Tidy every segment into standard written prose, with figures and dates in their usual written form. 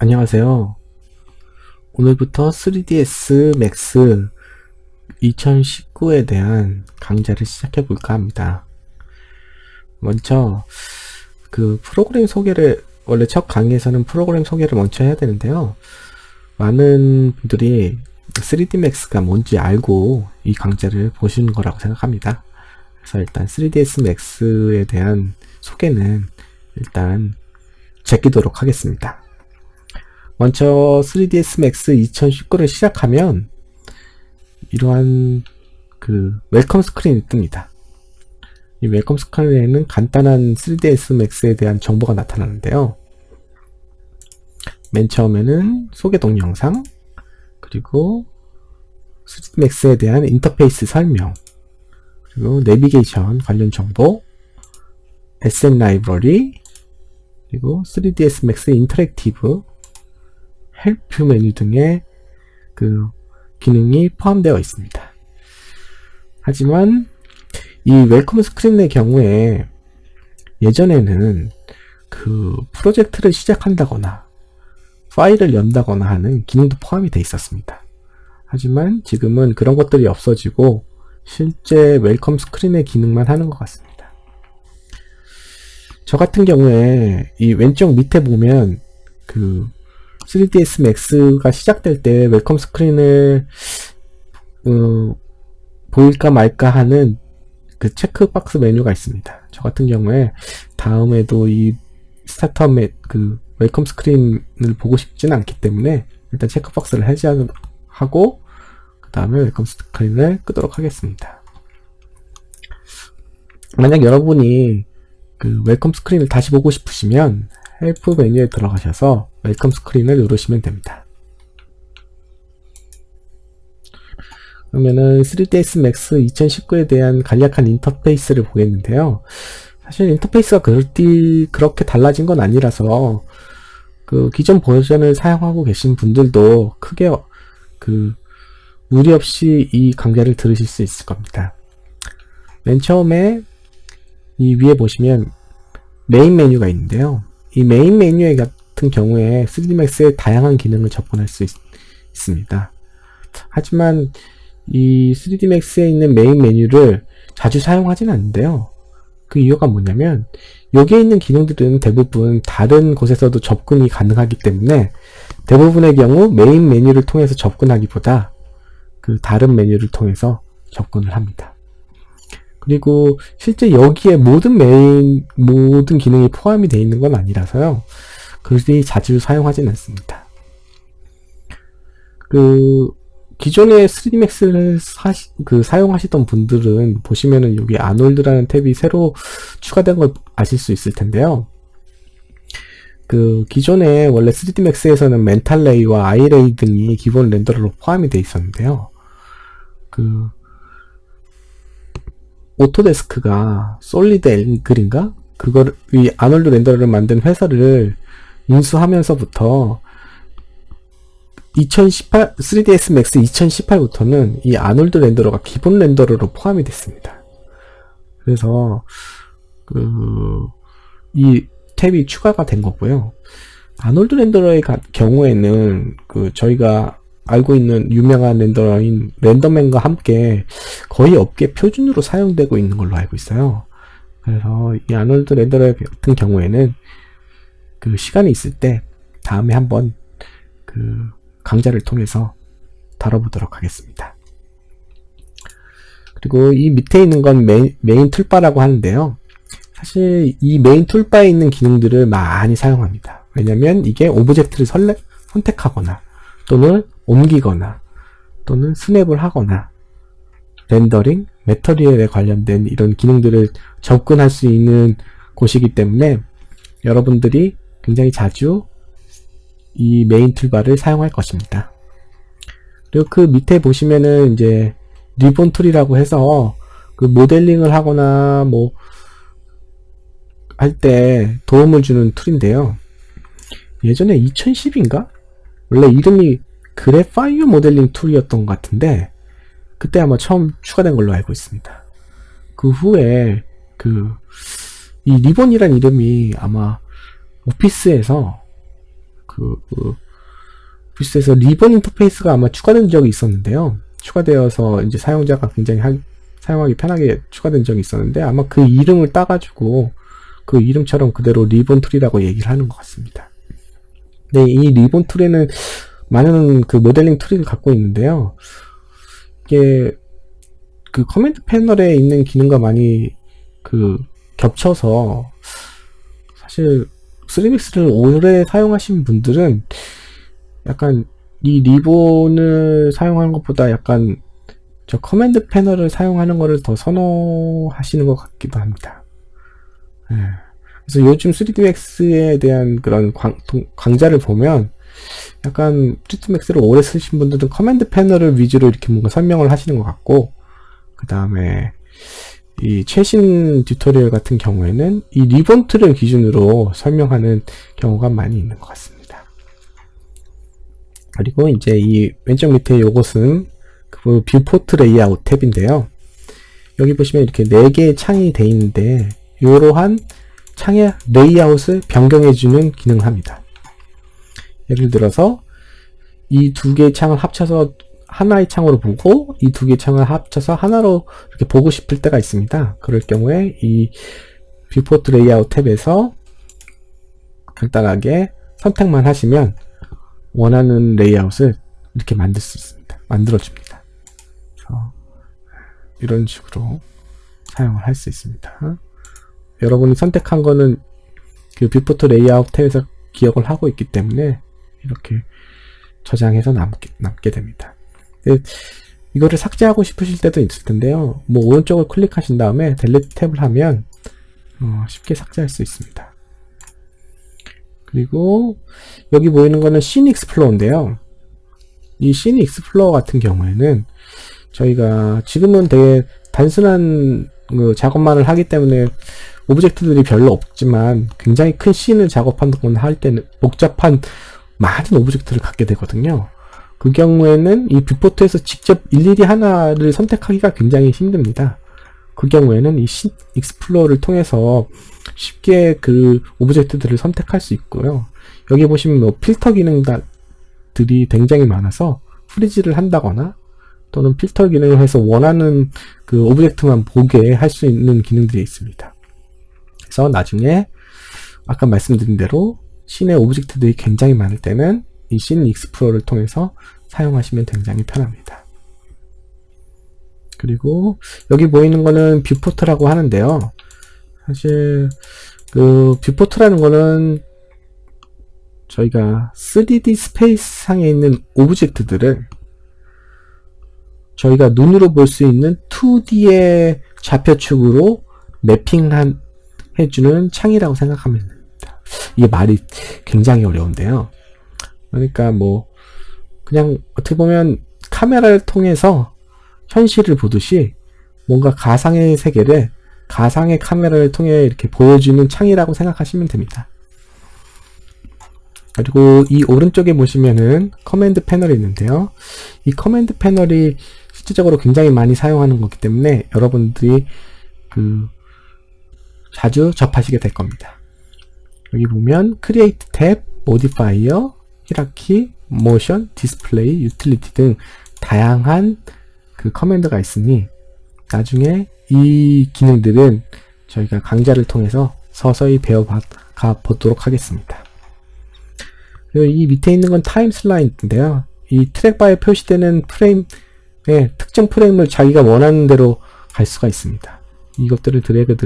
안녕하세요. 오늘부터 3ds Max 2019에 대한 강좌를 시작해 볼까 합니다. 먼저 프로그램 소개를, 원래 첫 강의에서는 프로그램 소개를 먼저 해야 되는데요. 많은 분들이 3D Max가 뭔지 알고 이 강좌를 보시는 거라고 생각합니다. 그래서 일단 3ds Max에 대한 소개는 일단 제끼도록 하겠습니다. 먼저 3ds Max 2019를 시작하면 이러한 웰컴 스크린이 뜹니다. 이 웰컴 스크린에는 간단한 3ds Max에 대한 정보가 나타나는데요. 맨 처음에는 소개 동영상, 그리고 3ds Max에 대한 인터페이스 설명, 그리고 내비게이션 관련 정보, SM 라이브러리, 그리고 3ds Max 인터랙티브, 헬프 메뉴 등의 기능이 포함되어 있습니다. 하지만 이 웰컴 스크린의 경우에 예전에는 프로젝트를 시작한다거나 파일을 연다거나 하는 기능도 포함이 되어 있었습니다. 하지만 지금은 그런 것들이 없어지고 실제 웰컴 스크린의 기능만 하는 것 같습니다. 저 같은 경우에 이 왼쪽 밑에 보면 3ds Max가 시작될 때 웰컴 스크린을 보일까 말까 하는 체크박스 메뉴가 있습니다. 저 같은 경우에 다음에도 이 스타트업 웰컴 스크린을 보고 싶지는 않기 때문에 일단 체크박스를 해제하고 그 다음에 웰컴 스크린을 끄도록 하겠습니다. 만약 여러분이 웰컴 스크린을 다시 보고 싶으시면 헬프 메뉴에 들어가셔서 웰컴 스크린을 누르시면 됩니다. 그러면은 3ds Max 2019에 대한 간략한 인터페이스를 보겠는데요. 사실 인터페이스가 그렇게 달라진 건 아니라서 기존 버전을 사용하고 계신 분들도 크게 무리 없이 이 강좌를 들으실 수 있을 겁니다. 맨 처음에 이 위에 보시면 메인 메뉴가 있는데요. 이 메인 메뉴 같은 경우에 3ds Max의 다양한 기능을 접근할 수 있습니다. 하지만 이 3ds Max에 있는 메인 메뉴를 자주 사용하지는 않는데요. 그 이유가 뭐냐면 여기에 있는 기능들은 대부분 다른 곳에서도 접근이 가능하기 때문에 대부분의 경우 메인 메뉴를 통해서 접근하기보다 다른 메뉴를 통해서 접근을 합니다. 그리고 실제 여기에 모든 기능이 포함이 되어 있는 건 아니라서요. 그리 자주 사용하진 않습니다. 기존의 3ds Max를 사용하시던 분들은 보시면은 여기 아놀드라는 탭이 새로 추가된 걸 아실 수 있을 텐데요. 기존에 원래 3ds Max에서는 멘탈레이와 아이레이 등이 기본 렌더러로 포함이 되어 있었는데요. 오토데스크가 솔리드 앵글인가? 이 아놀드 렌더러를 만든 회사를 인수하면서부터 3ds Max 2018부터는 이 아놀드 렌더러가 기본 렌더러로 포함이 됐습니다. 그래서 이 탭이 추가가 된 거고요. 아놀드 렌더러의 경우에는 저희가 알고 있는 유명한 렌더러인 렌더맨과 함께 거의 업계 표준으로 사용되고 있는 걸로 알고 있어요. 그래서 이 아놀드 렌더러 같은 경우에는 시간이 있을 때 다음에 한번 강좌를 통해서 다뤄보도록 하겠습니다. 그리고 이 밑에 있는 건 메인 툴바라고 하는데요. 사실 이 메인 툴바에 있는 기능들을 많이 사용합니다. 왜냐면 이게 오브젝트를 선택하거나 또는 옮기거나 또는 스냅을 하거나 렌더링, 매터리얼에 관련된 이런 기능들을 접근할 수 있는 곳이기 때문에 여러분들이 굉장히 자주 이 메인 툴바를 사용할 것입니다. 그리고 그 밑에 보시면은 이제 리본 툴이라고 해서 모델링을 하거나 뭐 할 때 도움을 주는 툴인데요. 예전에 2010인가? 원래 이름이 그래파이어 모델링 툴이었던 것 같은데 그때 아마 처음 추가된 걸로 알고 있습니다. 그 후에 이 리본이란 이름이 아마 오피스에서 뷰스에서 리본 인터페이스가 아마 추가된 적이 있었는데요. 추가되어서 이제 사용자가 굉장히 사용하기 편하게 추가된 적이 있었는데, 아마 그 이름을 따가지고 그 이름처럼 그대로 리본 툴이라고 얘기를 하는 것 같습니다. 네, 이 리본 툴에는 많은 그 모델링 툴을 갖고 있는데요. 이게 그 커맨드 패널에 있는 기능과 많이 겹쳐서, 사실 3믹스를 오래 사용하신 분들은 약간 이 리본을 사용하는 것보다 약간 저 커맨드 패널을 사용하는 것을 더 선호하시는 것 같기도 합니다. 네. 그래서 요즘 3dMax에 대한 그런 강좌를 보면 약간 3dMax를 오래 쓰신 분들은 커맨드 패널을 위주로 이렇게 뭔가 설명을 하시는 것 같고, 그 다음에 이 최신 튜토리얼 같은 경우에는 이 리본 툴을 기준으로 설명하는 경우가 많이 있는 것 같습니다. 그리고 이제 이 왼쪽 밑에 요것은 그 뷰포트 레이아웃 탭인데요. 여기 보시면 이렇게 4개의 창이 되어 있는데, 이러한 창의 레이아웃을 변경해주는 기능을 합니다. 예를 들어서 이 2개의 창을 합쳐서 하나의 창으로 보고, 이 2개의 창을 합쳐서 하나로 이렇게 보고 싶을 때가 있습니다. 그럴 경우에 이 뷰포트 레이아웃 탭에서 간단하게 선택만 하시면 원하는 레이아웃을 이렇게 만들 수 있습니다. 만들어줍니다. 그래서 이런 식으로 사용을 할 수 있습니다. 여러분이 선택한 거는 그 뷰포트 레이아웃 탭에서 기억을 하고 있기 때문에 이렇게 저장해서 남게 됩니다. 이거를 삭제하고 싶으실 때도 있을 텐데요. 뭐 오른쪽을 클릭하신 다음에 델리트 탭을 하면 쉽게 삭제할 수 있습니다. 그리고 여기 보이는 거는 씬 익스플로어인데요. 이 씬 익스플로어 같은 경우에는 저희가 지금은 되게 단순한 작업만을 하기 때문에 오브젝트들이 별로 없지만, 굉장히 큰 씬을 작업한다거나 할 때는 복잡한 많은 오브젝트를 갖게 되거든요. 그 경우에는 이 뷰포트에서 직접 일일이 하나를 선택하기가 굉장히 힘듭니다. 그 경우에는 이 씬 익스플로어를 통해서 쉽게 그 오브젝트들을 선택할 수 있고요. 여기 보시면 뭐 필터 기능들이 굉장히 많아서 프리즈를 한다거나, 또는 필터 기능을 해서 원하는 그 오브젝트만 보게 할 수 있는 기능들이 있습니다. 그래서 나중에 아까 말씀드린 대로 씬의 오브젝트들이 굉장히 많을 때는 이 씬 익스플로어를 통해서 사용하시면 굉장히 편합니다. 그리고 여기 보이는 거는 뷰포트라고 하는데요. 사실 그 뷰포트라는 거는 저희가 3D 스페이스 상에 있는 오브젝트들을 저희가 눈으로 볼 수 있는 2D의 좌표축으로 해주는 창이라고 생각하면 됩니다. 이게 말이 굉장히 어려운데요. 그러니까 뭐 그냥 어떻게 보면 카메라를 통해서 현실을 보듯이 뭔가 가상의 세계를 가상의 카메라를 통해 이렇게 보여주는 창이라고 생각하시면 됩니다. 그리고 이 오른쪽에 보시면은 커맨드 패널이 있는데요. 이 커맨드 패널이 실질적으로 굉장히 많이 사용하는 거기 때문에 여러분들이 자주 접하시게 될 겁니다. 여기 보면 Create 탭, Modifier, Hierarchy, Motion, Display, Utility 등 다양한 그 커맨드가 있으니 나중에 이 기능들은 저희가 강좌를 통해서 서서히 배워가 보도록 하겠습니다. 그리고 이 밑에 있는 건 타임슬라인인데요. 이 트랙바에 표시되는 프레임의 특정 프레임을 자기가 원하는 대로 갈 수가 있습니다. 이것들을 드래그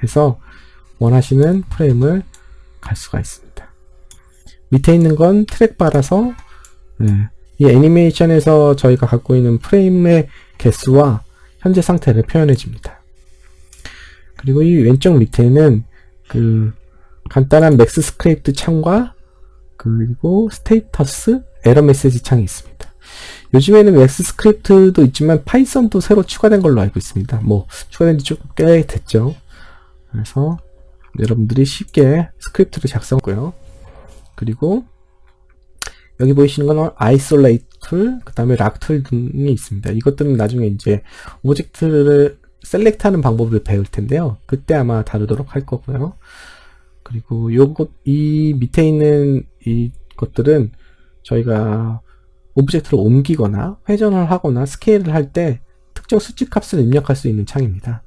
해서 원하시는 프레임을 갈 수가 있습니다. 밑에 있는 건 트랙바라서 이 애니메이션에서 저희가 갖고 있는 프레임의 개수와 현재 상태를 표현해 줍니다. 그리고 이 왼쪽 밑에는 그 간단한 맥스 스크립트 창과 그리고 스테이터스 에러 메시지 창이 있습니다. 요즘에는 맥스 스크립트도 있지만 파이썬도 새로 추가된 걸로 알고 있습니다. 뭐 추가된 지 조금 꽤 됐죠. 그래서 여러분들이 쉽게 스크립트를 작성하고요. 그리고 여기 보이시는 건 아이솔레이트 툴, 그 다음에 락 툴 등이 있습니다. 이것들은 나중에 이제 오브젝트를 셀렉트하는 방법을 배울 텐데요. 그때 아마 다루도록 할 거고요. 그리고 이 밑에 있는 이 것들은 저희가 오브젝트를 옮기거나 회전을 하거나 스케일을 할 때 특정 수치값을 입력할 수 있는 창입니다.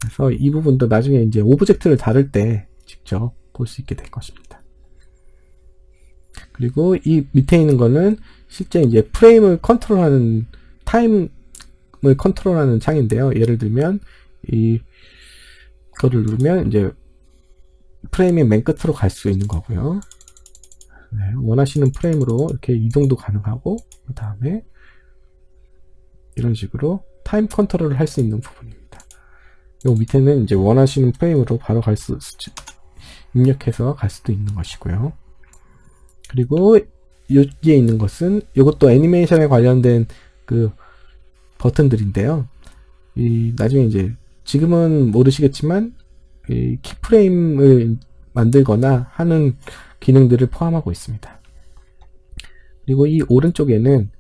그래서 이 부분도 나중에 이제 오브젝트를 다룰 때 직접 볼 수 있게 될 것입니다. 그리고 이 밑에 있는 거는 실제 이제 프레임을 컨트롤하는 타임을 컨트롤하는 창인데요. 예를 들면 이거를 누르면 이제 프레임의 맨 끝으로 갈 수 있는 거고요. 네, 원하시는 프레임으로 이렇게 이동도 가능하고 그 다음에 이런 식으로 타임 컨트롤을 할 수 있는 부분입니다. 요 밑에는 이제 원하시는 프레임으로 바로 입력해서 갈 수도 있는 것이고요. 그리고 여기에 있는 것은 이것도 애니메이션에 관련된 그 버튼들인데요. 나중에 이제 지금은 모르시겠지만 이 키프레임을 만들거나 하는 기능들을 포함하고 있습니다. 그리고 이 오른쪽에는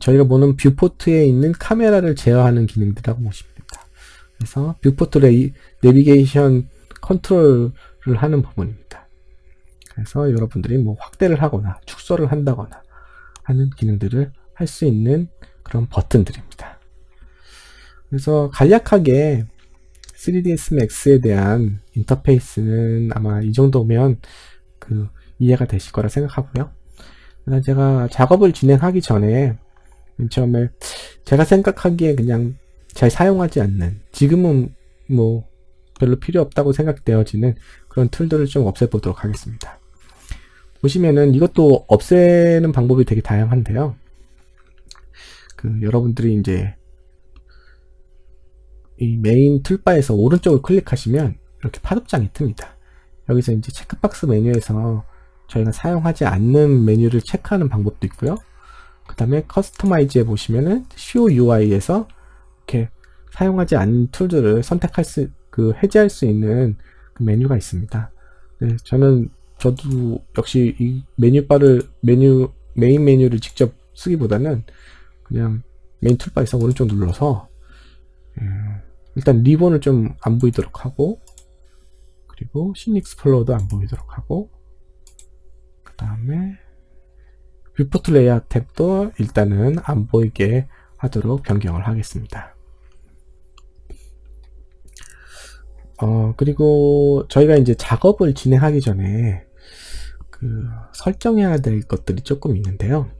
저희가 보는 뷰포트에 있는 카메라를 제어하는 기능들이라고 보시면 됩니다. 그래서 뷰포트 내비게이션 컨트롤을 하는 부분입니다. 그래서 여러분들이 뭐 확대를 하거나 축소를 한다거나 하는 기능들을 할 수 있는 그런 버튼들입니다. 그래서 간략하게 3ds max에 대한 인터페이스는 아마 이 정도면 이해가 되실 거라 생각하고요. 제가 작업을 진행하기 전에 맨 처음에 제가 생각하기에 그냥 잘 사용하지 않는, 지금은 뭐 별로 필요 없다고 생각되어지는 그런 툴들을 좀 없애보도록 하겠습니다. 보시면은 이것도 없애는 방법이 되게 다양한데요. 여러분들이 이제 이 메인 툴바에서 오른쪽을 클릭하시면 이렇게 팝업장이 뜹니다. 여기서 이제 체크박스 메뉴에서 저희가 사용하지 않는 메뉴를 체크하는 방법도 있고요. 그 다음에 커스터마이즈에 보시면은 Show UI에서 이렇게 사용하지 않는 툴들을 해제할 수 있는 그 메뉴가 있습니다. 네, 저도 역시 이 메인 메뉴를 직접 쓰기보다는 그냥 메인 툴바에서 오른쪽 눌러서 일단 리본을 좀 안 보이도록 하고, 그리고 씬 익스플로러도 안 보이도록 하고, 그 다음에 뷰포트 레이아웃 탭도 일단은 안 보이게 하도록 변경을 하겠습니다. 그리고 저희가 이제 작업을 진행하기 전에 설정해야 될 것들이 조금 있는데요.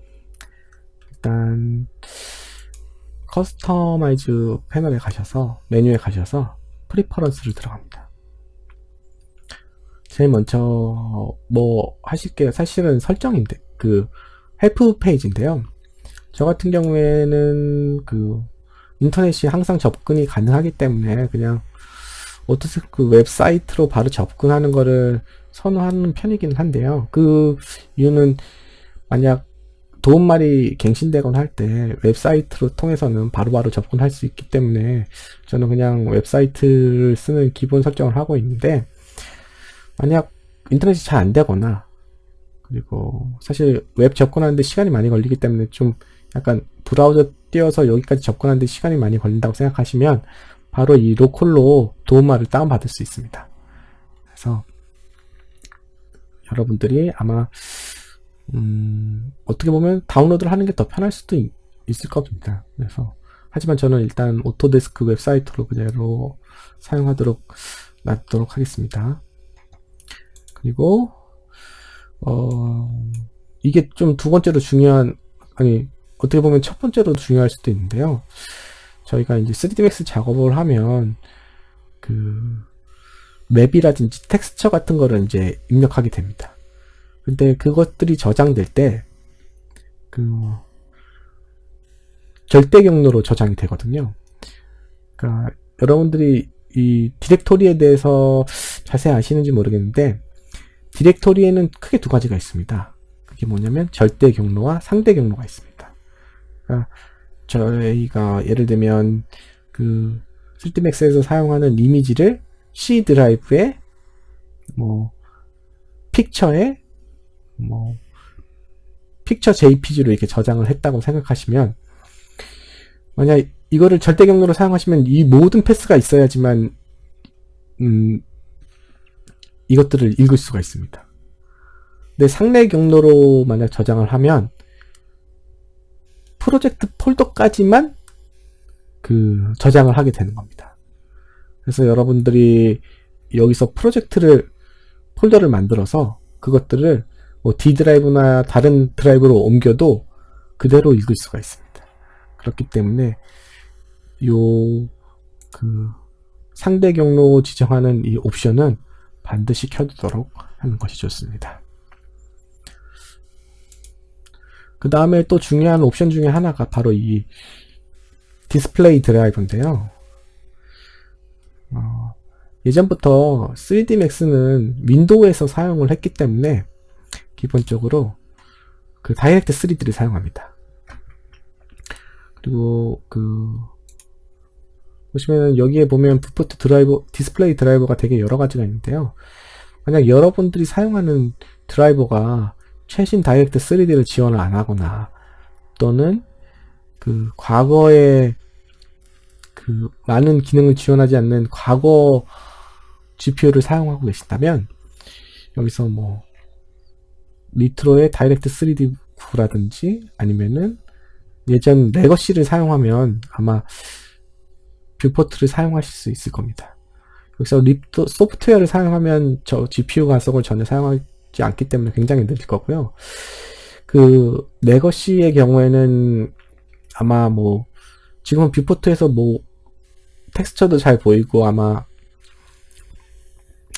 일단 커스터마이즈 패널에 가셔서 메뉴에 가셔서 프리퍼런스를 들어갑니다. 제일 먼저 뭐 하실 게 사실은 설정인데 헬프 페이지인데요. 저 같은 경우에는 인터넷이 항상 접근이 가능하기 때문에 그냥 오토데스크 웹사이트로 바로 접근하는 거를 선호하는 편이긴 한데요. 그 이유는 만약 도움말이 갱신되거나 할 때 웹사이트로 통해서는 바로바로 접근할 수 있기 때문에 저는 그냥 웹사이트를 쓰는 기본 설정을 하고 있는데, 만약 인터넷이 잘 안 되거나, 그리고 사실 웹 접근하는데 시간이 많이 걸리기 때문에 좀 약간 브라우저 띄워서 여기까지 접근하는데 시간이 많이 걸린다고 생각하시면 바로 이 로컬로 도움말을 다운받을 수 있습니다. 그래서 여러분들이 아마 어떻게 보면 다운로드를 하는 게 더 편할 수도 있을 겁니다. 그래서 하지만 저는 일단 오토데스크 웹사이트로 그대로 사용하도록 놔두도록 하겠습니다. 그리고 이게 좀 두 번째로 어떻게 보면 첫 번째로 중요할 수도 있는데요. 저희가 이제 3D Max 작업을 하면 맵이라든지 텍스처 같은 거를 이제 입력하게 됩니다. 근데 그것들이 저장될 때 절대 경로로 저장이 되거든요. 그러니까 여러분들이 이 디렉토리에 대해서 자세히 아시는지 모르겠는데, 디렉토리에는 크게 두 가지가 있습니다. 그게 뭐냐면 절대 경로와 상대 경로가 있습니다. 그러니까 저희가 예를 들면 3dmax에서 사용하는 이미지를 C 드라이브에 픽처에 픽처 JPG로 이렇게 저장을 했다고 생각하시면, 만약 이거를 절대 경로로 사용하시면 이 모든 패스가 있어야지만 이것들을 읽을 수가 있습니다. 근데 상내 경로로 만약 저장을 하면 프로젝트 폴더까지만 그 저장을 하게 되는 겁니다. 그래서 여러분들이 여기서 폴더를 만들어서 그것들을 뭐 D 드라이브나 다른 드라이브로 옮겨도 그대로 읽을 수가 있습니다. 그렇기 때문에 그 상대 경로 지정하는 이 옵션은 반드시 켜두도록 하는 것이 좋습니다. 그 다음에 또 중요한 옵션 중에 하나가 바로 이 디스플레이 드라이브인데요. 예전부터 3ds max는 윈도우에서 사용을 했기 때문에 기본적으로 그 다이렉트 3D를 사용합니다. 그리고 보시면 여기에 보면 뷰포트 드라이버, 디스플레이 드라이버가 되게 여러 가지가 있는데요. 만약 여러분들이 사용하는 드라이버가 최신 다이렉트 3D를 지원을 안 하거나 또는 그 과거에 그 많은 기능을 지원하지 않는 과거 GPU를 사용하고 계신다면 여기서 뭐 니트로의 다이렉트 3D 9라든지 아니면은 예전 레거시를 사용하면 아마 뷰포트를 사용하실 수 있을 겁니다. 여기서 소프트웨어를 사용하면 저 GPU 가속을 전혀 사용하지 않기 때문에 굉장히 느릴 거고요. 그 레거시의 경우에는 아마 뭐 지금은 뷰포트에서 뭐 텍스처도 잘 보이고 아마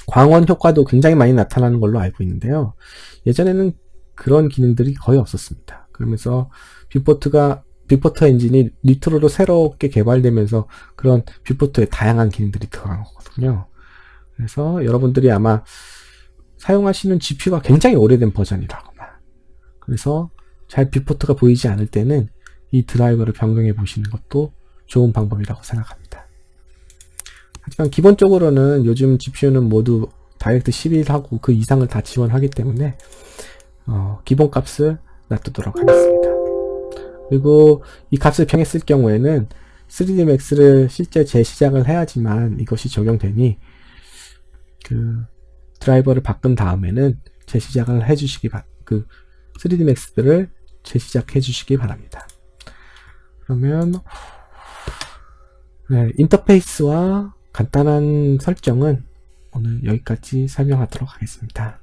광원 효과도 굉장히 많이 나타나는 걸로 알고 있는데요. 예전에는 그런 기능들이 거의 없었습니다. 그러면서 뷰포트 엔진이 니트로로 새롭게 개발되면서 그런 뷰포트에 다양한 기능들이 들어간 거거든요. 그래서 여러분들이 아마 사용하시는 GPU가 굉장히 오래된 버전이라거나 그래서 잘 뷰포트가 보이지 않을 때는 이 드라이버를 변경해 보시는 것도 좋은 방법이라고 생각합니다. 하지만 기본적으로는 요즘 GPU는 모두 다이렉트 11하고 그 이상을 다 지원하기 때문에 기본 값을 놔두도록 하겠습니다. 그리고 이 값을 변경했을 경우에는 3ds max를 실제 재시작을 해야지만 이것이 적용되니 그 드라이버를 바꾼 다음에는 재시작을 해주시기 그 3ds max들을 재시작해 주시기 바랍니다. 그러면 네, 인터페이스와 간단한 설정은 오늘 여기까지 설명하도록 하겠습니다.